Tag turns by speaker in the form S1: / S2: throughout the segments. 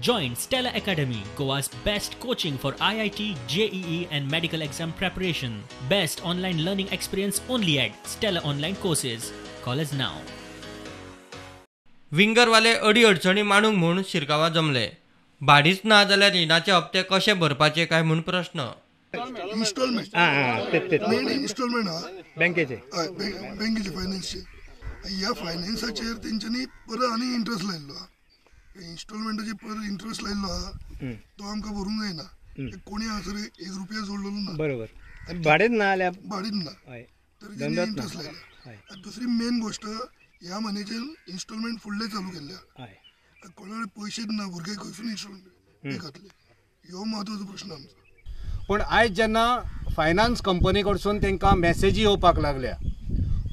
S1: Join Stella Academy, Goa's best coaching for IIT, JEE and medical exam preparation. Best online learning experience only at Stella Online Courses. Call us now.
S2: विंगरवाले अडी अडचणी मांडूंक म्हूण शिरकावा जमले. भाडीच ना जाल्यार रिणाचे हप्ते कशे भरपाचे काय म्हूण प्रश्न.
S3: इन्स्टॉलमेंट
S4: बँकेचे
S3: फायनान्सचे ह्या फायनान्साचेर तेंच्यांनी परत आनी इंट्रस्ट लायिल्लो आहा. इन्स्टॉलमेंटाचेर परत इंट्रस्ट लायिल्लो आहा तो आमकां भरूंक जायना. कोणी हांगासर ₹1 जोडलेलो ना.
S4: बरोबर. भाडेच ना जाल्यार
S3: भाडीच ना तर तेणी इंट्रस्ट लायला. दुसरी मेन गोष्ट ह्या म्हयन्याचे इन्स्टॉलमेंट फुडले चालू केल्ल्या. कोणा कडेन पयशेच ना भुरगे खंयसून इन्स्टॉलमेंट पे करतले ह्यो म्हत्वाचो प्रश्न आमचो.
S5: पण आयज जेन्ना फायनान्स कंपनी कडसून तांकां मॅसेजी येवपाक लागल्या,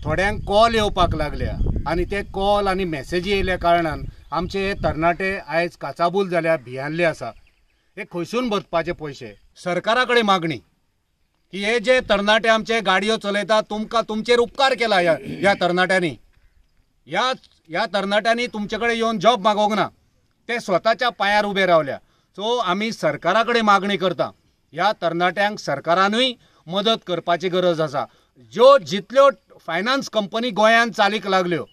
S5: थोड्यांक कॉल येवपाक लागल्या आनी ते कॉल आनी मॅसेजी येयल्या कारणान आमचे हे तरणाटे आयज काचाबूल जाल्या, भियानले आसा. हे खंयसून भरपाचे पयशे? सरकारा कडेन मागणी की हे जे तरणाटे आमचे गाडयो चलयता तुमकां तुमचेर उपकार केला ह्या तरणाट्यांनी. ह्या तरणाट्यांनी तुमचे कडेन येवन जॉब मागोवंक ना, ते स्वताच्या पांयार उबे रावल्या. सो आमी सरकारा कडेन मागणी करता ह्या तरणाट्यांक सरकारानूय मदत करपाची गरज आसा. जितल्यो फायनान्स कंपनी गोंयांत चालीक लागल्यो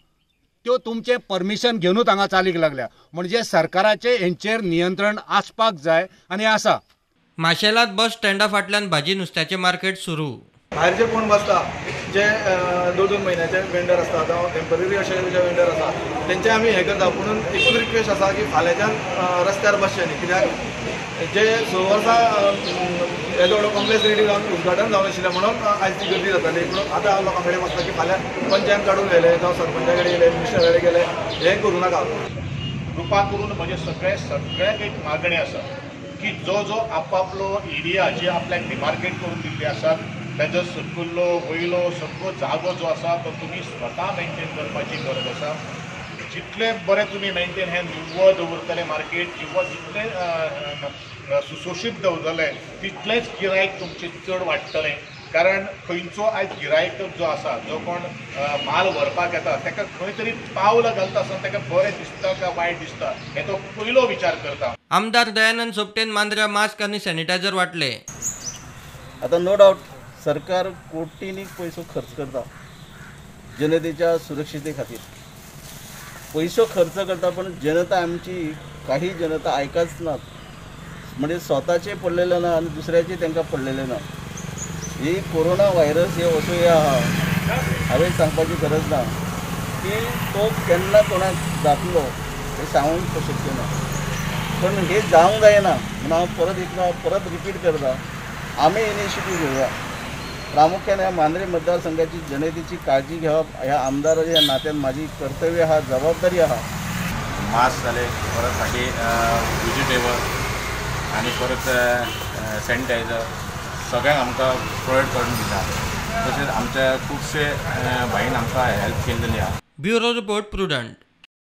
S5: त्यो तुमचे परमिशन घेवनूच हांगा चालीक लागल्या. म्हणजे सरकाराचे हेंचेर नियंत्रण आसपाक जाय आनी आसा.
S2: माशेलात बस स्टँडा फाटल्यान भाजी नुस्त्याचें मार्केट सुरू.
S6: भायरचे कोण बसता जे 2-2 म्हयन्याचे वेंडर आसता जावं टेम्पररी अशे जे वेंडर आसा तेंचे आमी हें करता. पूण एकूच रिक्वेस्ट आसा की फाल्यांच्यान रस्त्यार बसचें न्ही. कित्याक जे 6 वर्सां येदो व्हडलो कॉम्प्लेक्स रेडी जावन उद्घाटन जावन आशिल्लें म्हणून आयज ती गर्दी जाताली. पूण आतां लोकां कडेन बसता की फाल्यां पंचायत काडून गेले जावं सरपंचा कडेन गेले मिनिस्टरा कडेन गेले हें करूं नाका.
S7: कृपा करून म्हणजे सगळ्यांक एक मागणी आसा की जो आपापलो एरिया जे आपल्याक डिमार्केट करून दिल्ली आसात ताजो सकयलो वयलो सगळो जागो जो आसा तो तुमी स्वता मेंटेन करपाची गरज आसा. जितले बरें तुमी मेंटेन हें निवळ दवरतले मार्केट किंवा जितले सुशोशीत दवरतले तितलेंच गिरायक तुमचें चड वाडटलें. कारण खंयचो आयज गिरायक जो आसा जो कोण माल व्हरपाक येता ताका खंय तरी पावल घालता आसतना ताका बरें दिसता काय वायट दिसता हें तो पयलो विचार करता.
S2: आमदार दयानंद सोपटेन मांद्र्या मास्क आनी सॅनिटायझर वाटले.
S8: आता नो डावट सरकार कोटींनी पैसो खर्च करता जनतेच्या सुरक्षिते खातीर. पैसो खर्च करता पण जनता आमची काही जनता आयकाच नात. म्हणजे स्वताचे पडलेले ना आणि दुसऱ्याचे तांकां पडलेले ना. ही कोरोना व्हायरस हे असो आहा हांवें सांगपाची गरज ना की तो केन्ना कोणाक जातलो हें सांगूंक शक्य ना. पण हे जावंक जायना म्हणून हांव परत रिपीट करता आमी इनिशिएटीव घेवया. प्रामुख्याने ह्या मांद्रे मतदारसंघाची जनतेची काळजी घेवप ह्या आमदाराच्या ह्या नात्यान माझी कर्तव्य आहा, जबाबदारी आहा.
S9: मास्क जाले परत फाटी व्हेजिटेबल आनी परत सॅनिटायझर सगळ्यांक आमकां प्रोवायड करून दिता. तशेंच आमच्या खुबशे भाईन आमकां हेल्प केल्ली आहा.
S2: Bureau report prudent.